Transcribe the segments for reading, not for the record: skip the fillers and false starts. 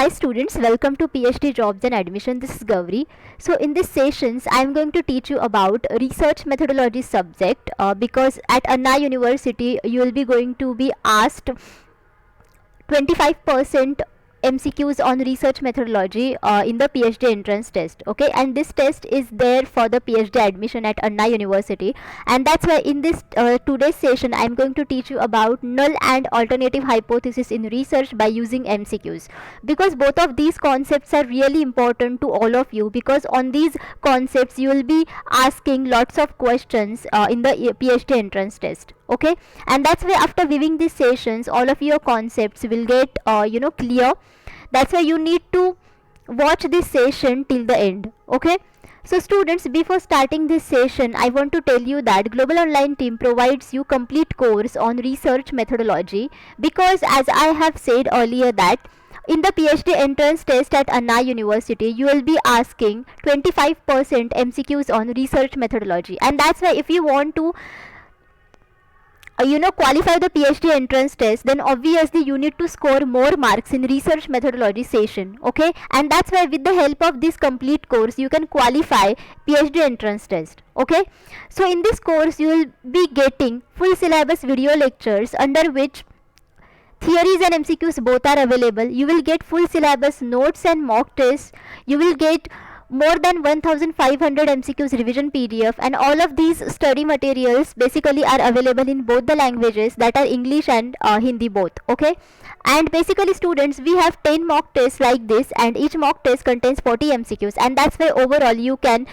Hi students, welcome to PhD Jobs and Admission. This is Gauri. So in this sessions, I am going to teach you about research methodology subject because at Anna University you will be going to be asked 25% MCQs on research methodology in the PhD entrance test. Okay, and this test is there for the PhD admission at Anna University, and that's why in this today's session I am going to teach you about null and alternative hypothesis in research by using MCQs, because both of these concepts are really important to all of you, because on these concepts you will be asking lots of questions in the PhD entrance test. Okay, and that's why after viewing these sessions all of your concepts will get clear. That's why you need to watch this session till the end. Okay, so students, before starting this session I want to tell you that Global Online team provides you complete course on research methodology, because as I have said earlier that in the PhD entrance test at Anna University you will be asking 25% MCQs on research methodology, and that's why if you want to qualify the PhD entrance test, then obviously you need to score more marks in research methodology session. Okay, and that's why with the help of this complete course you can qualify PhD entrance test. Okay, so in this course you will be getting full syllabus video lectures under which theories and MCQs both are available. You will get full syllabus notes and mock tests. You will get more than 1500 MCQs revision PDF, and all of these study materials basically are available in both the languages, that are English and Hindi both. Okay, and basically students, we have 10 mock tests like this, and each mock test contains 40 MCQs, and that's why overall you can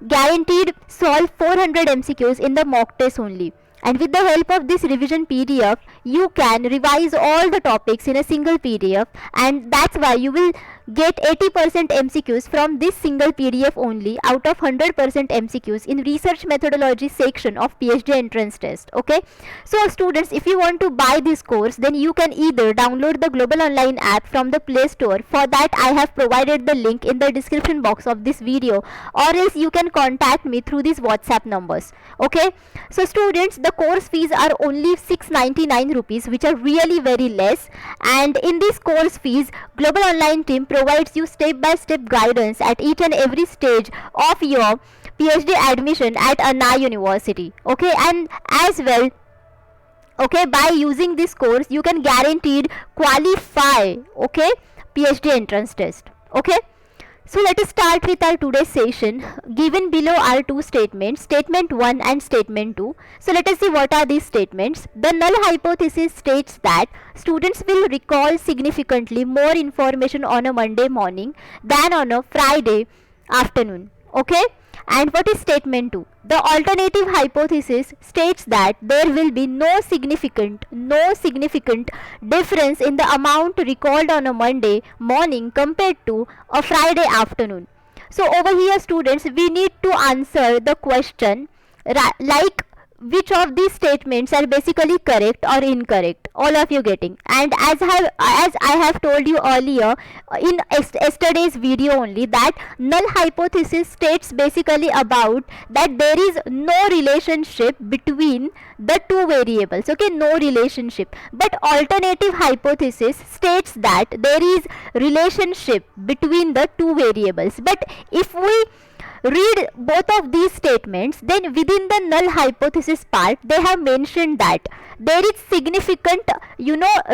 guaranteed solve 400 MCQs in the mock test only. And with the help of this revision PDF you can revise all the topics in a single PDF, and that's why you will get 80% MCQs from this single PDF only out of 100% MCQs in research methodology section of PhD entrance test. Okay, so students, if you want to buy this course, then you can either download the Global Online app from the Play Store. For that I have provided the link in the description box of this video, or else you can contact me through these WhatsApp numbers. Okay, so students, the course fees are only 699 rupees, which are really very less, and in this course fees Global Online team provides you step-by-step guidance at each and every stage of your PhD admission at Anna University. Okay, and as well, okay, by using this course you can guaranteed qualify, okay, PhD entrance test. Okay, so let us start with our today's session. Given below are two statements, statement 1 and statement 2. So let us see what are these statements. The null hypothesis states that students will recall significantly more information on a Monday morning than on a Friday afternoon. Okay, and what is statement 2? The alternative hypothesis states that there will be no significant difference in the amount recalled on a Monday morning compared to a Friday afternoon. So over here students, we need to answer the question like which of these statements are basically correct or incorrect, all of you getting. And as I have told you earlier in yesterday's video only, that null hypothesis states basically about that there is no relationship between the two variables. Okay, no relationship. But alternative hypothesis states that there is relationship between the two variables. But if we read both of these statements, then within the null hypothesis part they have mentioned that there is significant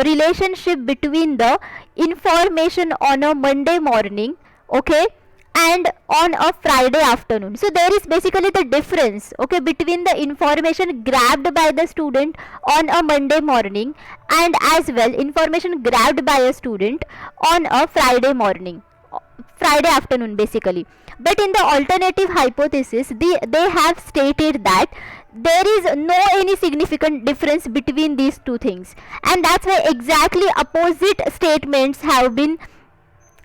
relationship between the information on a Monday morning, okay, and on a Friday afternoon. So there is basically the difference, okay, between the information grabbed by the student on a Monday morning and as well information grabbed by a student on a Friday afternoon basically. But in the alternative hypothesis they have stated that there is no any significant difference between these two things, and that's why exactly opposite statements have been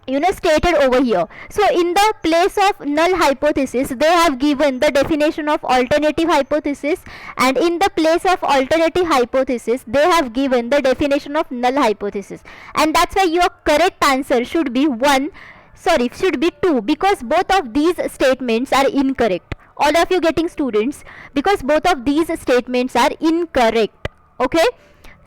stated over here. So in the place of null hypothesis they have given the definition of alternative hypothesis, and in the place of alternative hypothesis they have given the definition of null hypothesis, and that's why your correct answer should be 2, because both of these statements are incorrect. All of you getting students, because both of these statements are incorrect. Okay,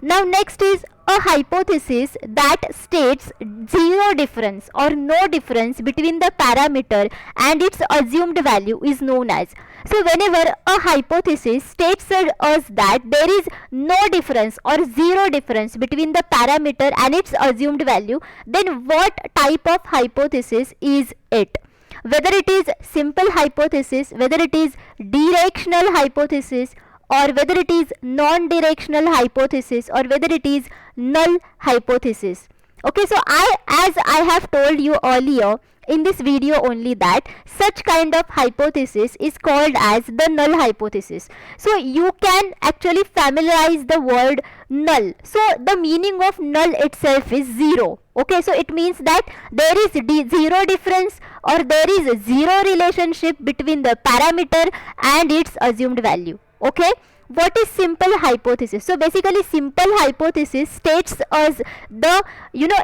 Now next is a hypothesis that states zero difference or no difference between the parameter and its assumed value is known as. So whenever a hypothesis states us that there is no difference or zero difference between the parameter and its assumed value, then what type of hypothesis is it? Whether it is simple hypothesis, whether it is directional hypothesis, or whether it is non-directional hypothesis, or whether it is null hypothesis. Okay, so as I have told you earlier in this video only, that such kind of hypothesis is called as the null hypothesis. So you can actually familiarize the word null. So the meaning of null itself is zero. Okay, so it means that there is zero difference or there is zero relationship between the parameter and its assumed value. Okay, what is simple hypothesis? So basically simple hypothesis states us the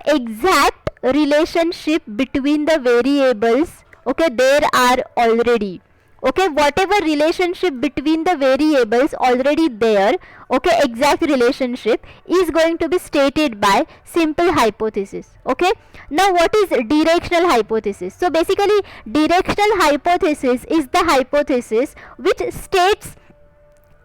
exact relationship between the variables. Okay, there are already. Okay, whatever relationship between the variables already there, okay, exact relationship is going to be stated by simple hypothesis. Okay, now what is directional hypothesis? So basically directional hypothesis is the hypothesis which states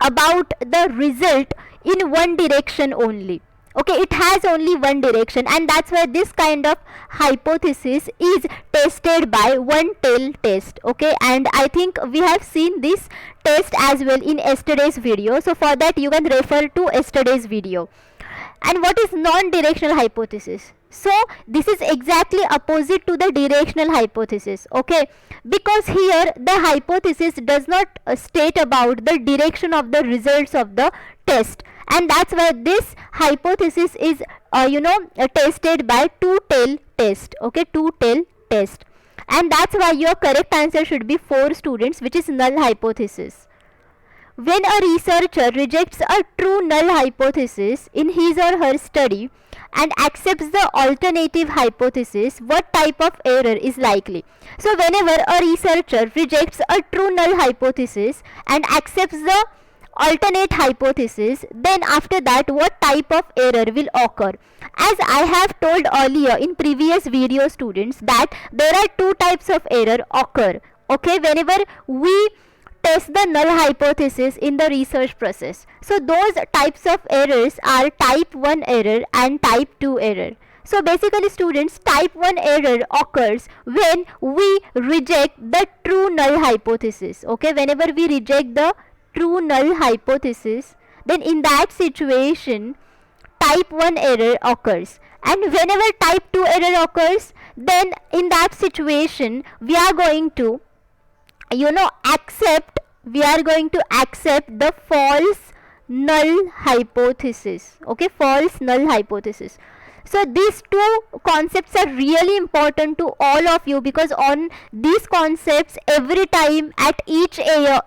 about the result in one direction only. Okay, it has only one direction, and that's why this kind of hypothesis is tested by one tail test. Okay, and I think we have seen this test as well in yesterday's video, so for that you can refer to yesterday's video. And what is non-directional hypothesis? So this is exactly opposite to the directional hypothesis. Okay, because here the hypothesis does not state about the direction of the results of the test, and that's why this hypothesis is tested by two-tail test. Okay, two-tail test, and that's why your correct answer should be 4 students, which is null hypothesis. When a researcher rejects a true null hypothesis in his or her study and accepts the alternative hypothesis, what type of error is likely? So whenever a researcher rejects a true null hypothesis and accepts the alternate hypothesis, then after that what type of error will occur? As I have told earlier in previous video, students, that there are 2 types of error occur. Okay, whenever we test the null hypothesis in the research process. So those types of errors are type 1 error and type 2 error. So basically students, type 1 error occurs when we reject the true null hypothesis. Okay, whenever we reject the true null hypothesis, then in that situation type 1 error occurs. And whenever type 2 error occurs, then in that situation we are going to accept the false null hypothesis. Okay, false null hypothesis. So these 2 concepts are really important to all of you, because on these concepts every time at each year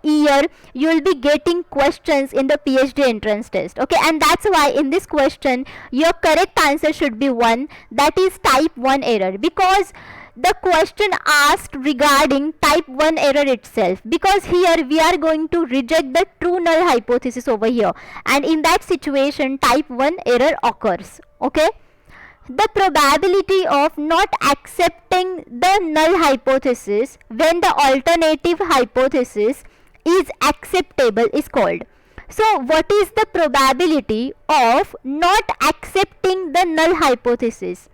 you will be getting questions in the PhD entrance test. Okay, and that's why in this question your correct answer should be 1, that is type 1 error, because the question asked regarding type 1 error itself, because here we are going to reject the true null hypothesis over here, and in that situation type 1 error occurs. Okay, the probability of not accepting the null hypothesis when the alternative hypothesis is acceptable is called. So what is the probability of not accepting the null hypothesis?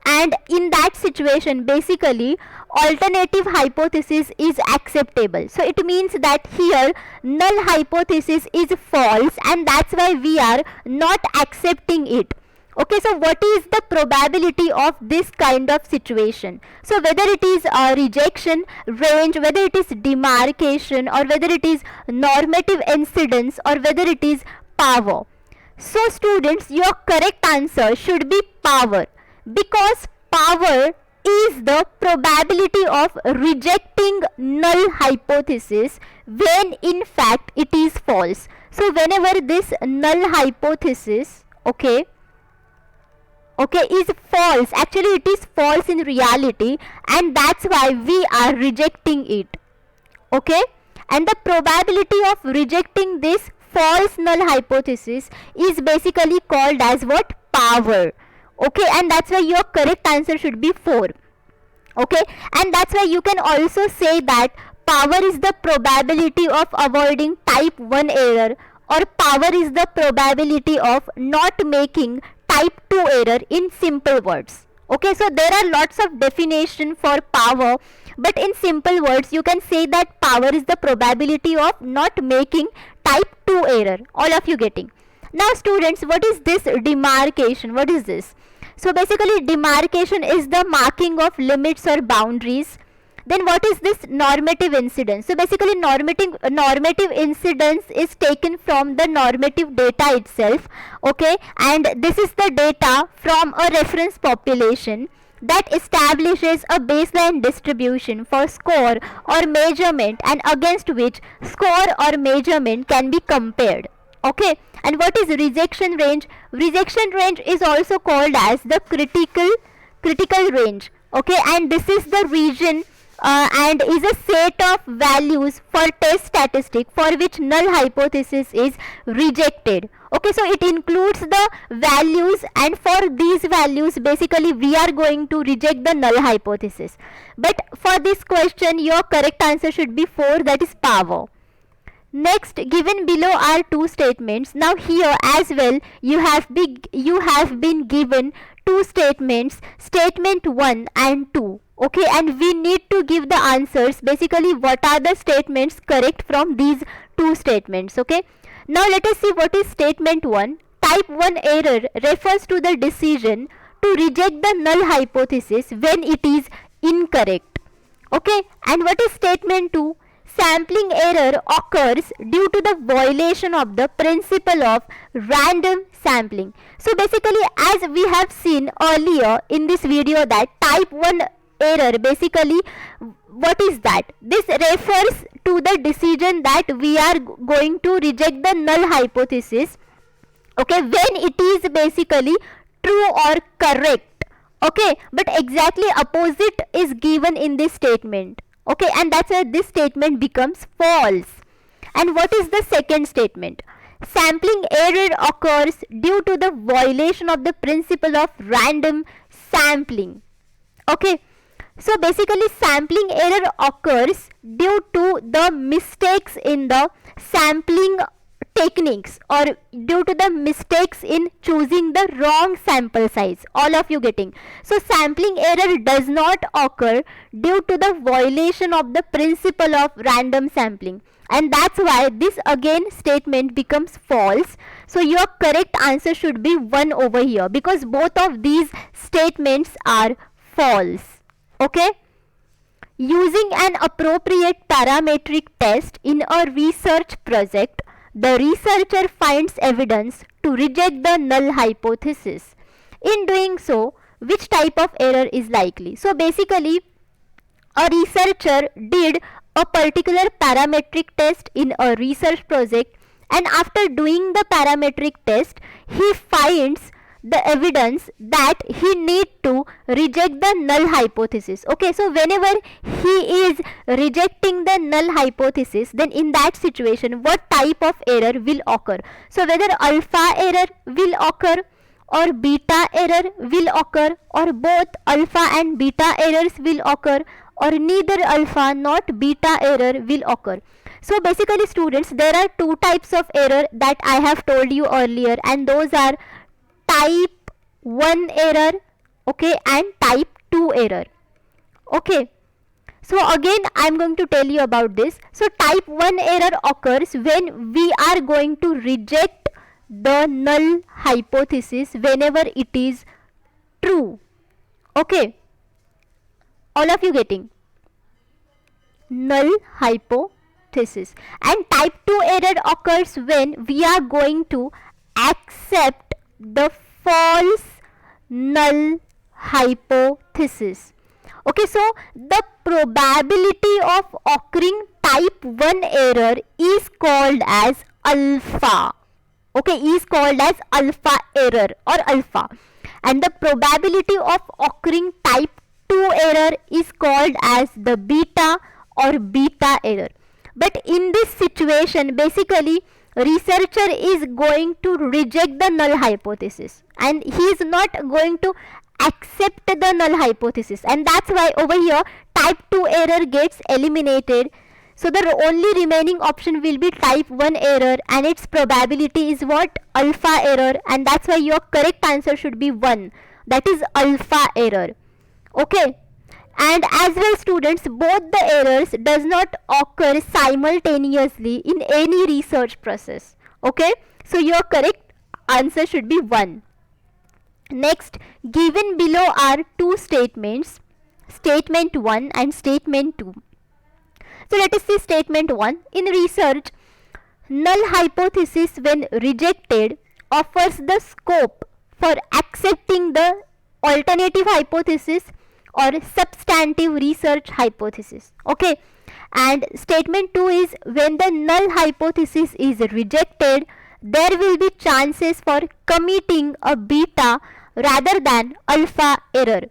And in that situation basically alternative hypothesis is acceptable. So it means that here null hypothesis is false, and that's why we are not accepting it. Okay, so what is the probability of this kind of situation? So whether it is a rejection, range, whether it is demarcation, or whether it is normative incidence, or whether it is power. So students, your correct answer should be power, because power is the probability of rejecting null hypothesis when in fact it is false. So whenever this null hypothesis is false, actually it is false in reality, and that's why we are rejecting it. Okay, and the probability of rejecting this false null hypothesis is basically called as what? Power. Okay, and that's why your correct answer should be 4. Okay, and that's why you can also say that power is the probability of avoiding type 1 error, or power is the probability of not making type 2 error in simple words. Okay, so there are lots of definition for power, but in simple words you can say that power is the probability of not making type 2 error. All of you getting? Now students, what is this demarcation? What is this? So basically demarcation is the marking of limits or boundaries. Then what is this normative incidence? So basically normative incidence is taken from the normative data itself. Okay, and this is the data from a reference population that establishes a baseline distribution for score or measurement, and against which score or measurement can be compared. Okay, and what is rejection range? Rejection range is also called as the critical range. Okay, and this is the region and is a set of values for test statistic for which null hypothesis is rejected. Okay, so it includes the values, and for these values basically we are going to reject the null hypothesis. But for this question your correct answer should be 4, that is power. Next, given below are two statements. Now here as well you have been given two statements, statement 1 and 2. Okay, and we need to give the answers, basically what are the statements correct from these two statements. Okay, now let us see what is statement 1. Type 1 error refers to the decision to reject the null hypothesis when it is incorrect. Okay, and what is statement 2? Sampling error occurs due to the violation of the principle of random sampling. So basically, as we have seen earlier in this video, that type 1 error, basically what is that? This refers to the decision that we are going to reject the null hypothesis, okay, when it is basically true or correct. Okay, but exactly opposite is given in this statement. Okay, and that's why this statement becomes false. And what is the second statement? Sampling error occurs due to the violation of the principle of random sampling. Okay, so basically sampling error occurs due to the mistakes in the sampling techniques, or due to the mistakes in choosing the wrong sample size. All of you getting? So sampling error does not occur due to the violation of the principle of random sampling, and that's why this again statement becomes false. So your correct answer should be 1 over here, because both of these statements are false. Okay, using an appropriate parametric test in a research project, the researcher finds evidence to reject the null hypothesis. In doing so, which type of error is likely? So basically, a researcher did a particular parametric test in a research project, and after doing the parametric test, he finds the evidence that he need to reject the null hypothesis. Okay, so whenever he is rejecting the null hypothesis, then in that situation what type of error will occur? So whether alpha error will occur or beta error will occur, or both alpha and beta errors will occur, or neither alpha not beta error will occur. So basically students, there are two types of error that I have told you earlier, and those are type 1 error, okay, and type 2 error. Okay, so again I am going to tell you about this. So type 1 error occurs when we are going to reject the null hypothesis whenever it is true. Okay, all of you getting? Null hypothesis. And type 2 error occurs when we are going to accept the false null hypothesis. Okay, so the probability of occurring type 1 error is called as alpha. Okay, is called as alpha error or alpha, and the probability of occurring type 2 error is called as the beta or beta error. But in this situation, basically researcher is going to reject the null hypothesis and he is not going to accept the null hypothesis, and that's why over here type 2 error gets eliminated. So the only remaining option will be type 1 error, and its probability is what? Alpha error, and that's why your correct answer should be 1, that is alpha error. Okay, and as well students, both the errors does not occur simultaneously in any research process. Okay, so your correct answer should be 1. Next, given below are two statements, statement 1 and statement 2. So let us see statement 1. In research, null hypothesis when rejected offers the scope for accepting the alternative hypothesis or substantive research hypothesis. Okay, and statement 2 is when the null hypothesis is rejected, there will be chances for committing a beta rather than alpha error.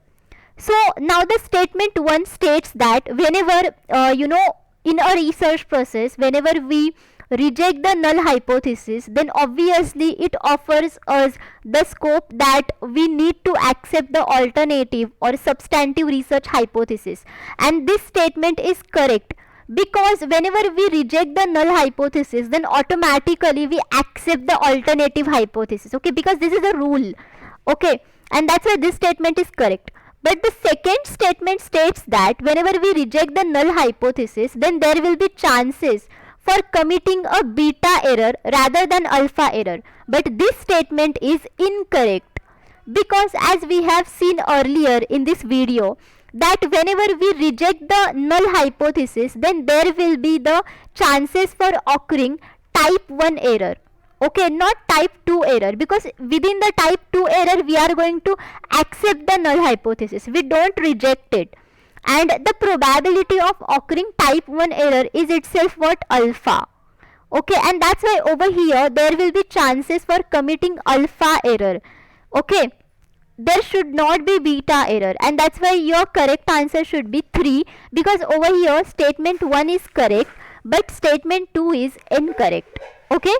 So now the statement 1 states that whenever in a research process, whenever we reject the null hypothesis, then obviously it offers us the scope that we need to accept the alternative or substantive research hypothesis, and this statement is correct because whenever we reject the null hypothesis, then automatically we accept the alternative hypothesis. Okay, because this is a rule. Okay, and that's why this statement is correct. But the second statement states that whenever we reject the null hypothesis, then there will be chances for committing a beta error rather than alpha error. But this statement is incorrect because as we have seen earlier in this video, that whenever we reject the null hypothesis, then there will be the chances for occurring type 1 error. Okay, not type 2 error, because within the type 2 error we are going to accept the null hypothesis, we don't reject it, and the probability of occurring type 1 error is itself what? Alpha. Okay, and that's why over here there will be chances for committing alpha error. Okay, there should not be beta error, and that's why your correct answer should be 3, because over here statement 1 is correct but statement 2 is incorrect. Okay,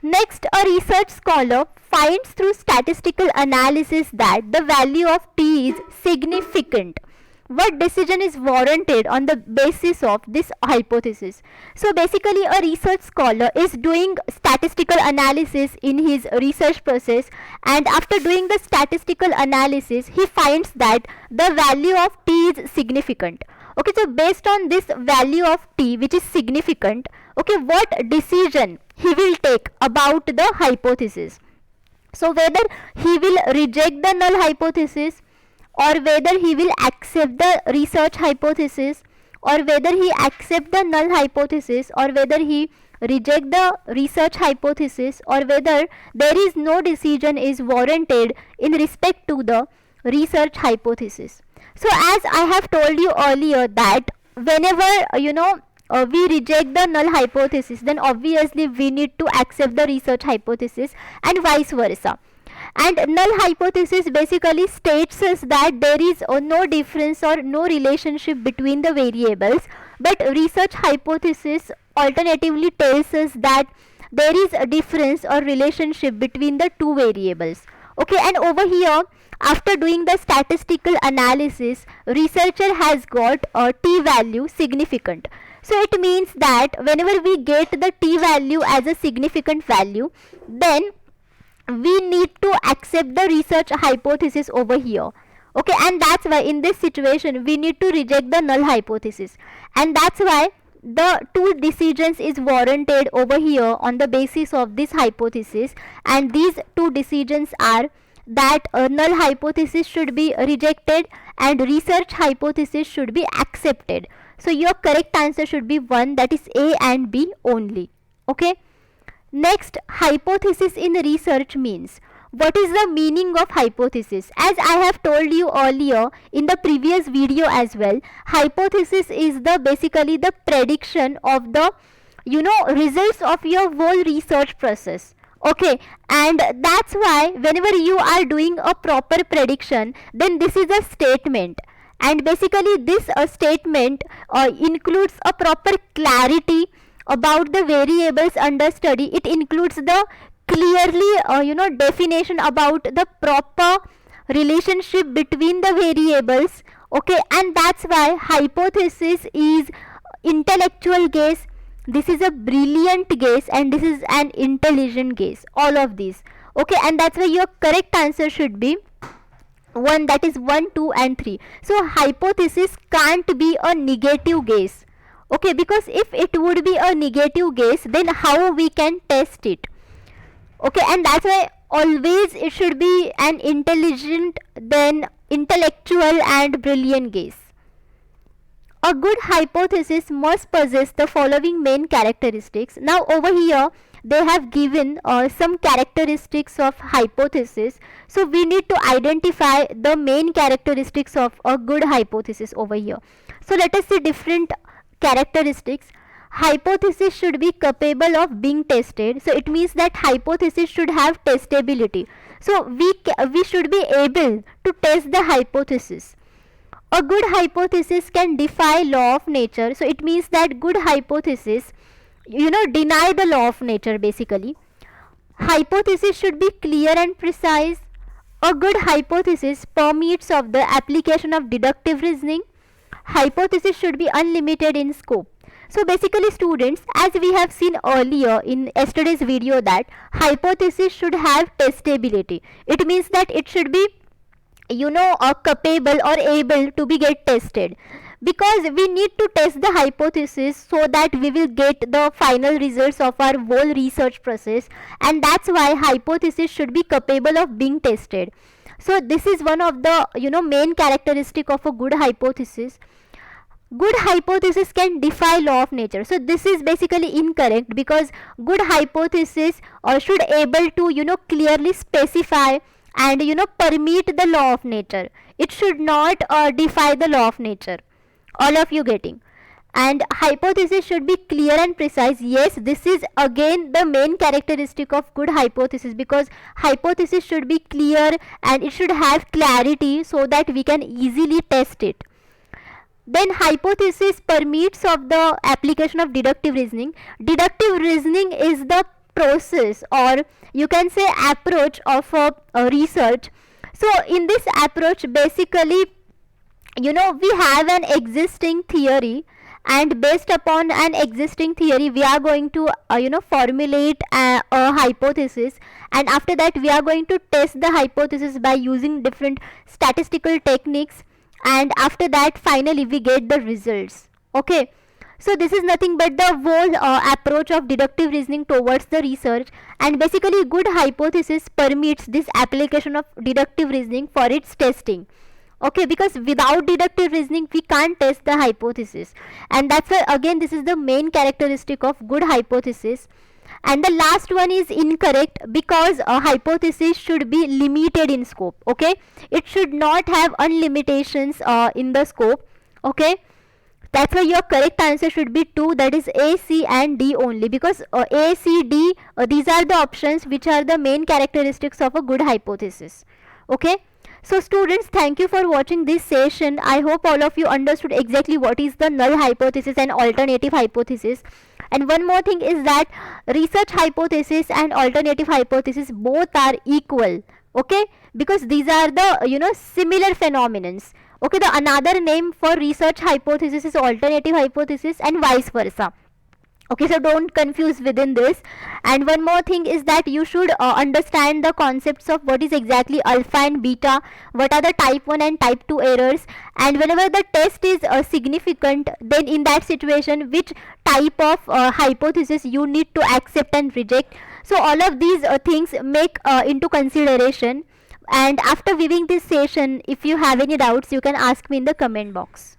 next, a research scholar finds through statistical analysis that the value of t is significant. What decision is warranted on the basis of this hypothesis? So basically a research scholar is doing statistical analysis in his research process, and after doing the statistical analysis he finds that the value of t is significant. Okay, so based on this value of t which is significant, okay, what decision he will take about the hypothesis? So whether he will reject the null hypothesis, or whether he will accept the research hypothesis, or whether he accept the null hypothesis, or whether he reject the research hypothesis, or whether there is no decision is warranted in respect to the research hypothesis. So as I have told you earlier that whenever we reject the null hypothesis, then obviously we need to accept the research hypothesis and vice versa. And null hypothesis basically states us that there is no difference or no relationship between the variables, but research hypothesis alternatively tells us that there is a difference or relationship between the two variables. Okay, and over here after doing the statistical analysis, researcher has got a t value significant. So it means that whenever we get the t value as a significant value, then we need to accept the research hypothesis over here. Okay, and that's why in this situation we need to reject the null hypothesis, and that's why the two decisions is warranted over here on the basis of this hypothesis, and these two decisions are that null hypothesis should be rejected and research hypothesis should be accepted. So your correct answer should be 1, that is A and B only. Okay, next, hypothesis in research means. What is the meaning of hypothesis? As I have told you earlier in the previous video as well, hypothesis is the basically the prediction of the results of your whole research process. Okay, and that's why whenever you are doing a proper prediction, then this is a statement, and basically this statement includes a proper clarity about the variables under study, it includes the clearly definition about the proper relationship between the variables. Okay, and that's why hypothesis is intellectual guess, this is a brilliant guess, and this is an intelligent guess, all of these. Okay, and that's why your correct answer should be one, that is 1, 2 and 3. So hypothesis can't be a negative guess. Okay, because if it would be a negative guess, then how we can test it? Okay, and that's why always it should be an intelligent, then intellectual and brilliant guess. A good hypothesis must possess the following main characteristics. Now over here they have given some characteristics of hypothesis. So we need to identify the main characteristics of a good hypothesis over here. So let us see different characteristics. Hypothesis should be capable of being tested. So it means that hypothesis should have testability. So we should be able to test the hypothesis. A good hypothesis can defy law of nature. So it means that good hypothesis deny the law of nature basically. Hypothesis should be clear and precise. A good hypothesis permits of the application of deductive reasoning. Hypothesis should be unlimited in scope. So basically students, as we have seen earlier in yesterday's video, that hypothesis should have testability. It means that it should be capable or able to be get tested, because we need to test the hypothesis so that we will get the final results of our whole research process, and that's why hypothesis should be capable of being tested. So this is one of the main characteristic of a good hypothesis. Good hypothesis can defy law of nature. So this is basically incorrect, because good hypothesis should able to clearly specify and permit the law of nature. It should not defy the law of nature. All of you getting? And hypothesis should be clear and precise. Yes, this is again the main characteristic of good hypothesis, because hypothesis should be clear and it should have clarity so that we can easily test it. Then hypothesis permits of the application of deductive reasoning. Deductive reasoning is the process, or you can say approach of a research. So in this approach basically we have an existing theory, and based upon an existing theory we are going to formulate a hypothesis, and after that we are going to test the hypothesis by using different statistical techniques, and after that finally we get the results. Okay, so this is nothing but the whole approach of deductive reasoning towards the research, and basically good hypothesis permits this application of deductive reasoning for its testing. Okay, because without deductive reasoning we can't test the hypothesis, and that's why again this is the main characteristic of good hypothesis. And the last one is incorrect, because a hypothesis should be limited in scope. Okay, it should not have unlimitations in the scope. Okay, that's why your correct answer should be 2, that is A, C and D only, because A, C, D these are the options which are the main characteristics of a good hypothesis. Okay, so students, thank you for watching this session. I hope all of you understood exactly what is the null hypothesis and alternative hypothesis. And one more thing is that research hypothesis and alternative hypothesis both are equal. Okay, because these are the similar phenomenons. Okay, the another name for research hypothesis is alternative hypothesis, and vice versa. Okay, so don't confuse within this. And one more thing is that you should understand the concepts of what is exactly alpha and beta, what are the type 1 and type 2 errors, and whenever the test is significant, then in that situation which type of hypothesis you need to accept and reject. So all of these things make into consideration. And after viewing this session, if you have any doubts, you can ask me in the comment box.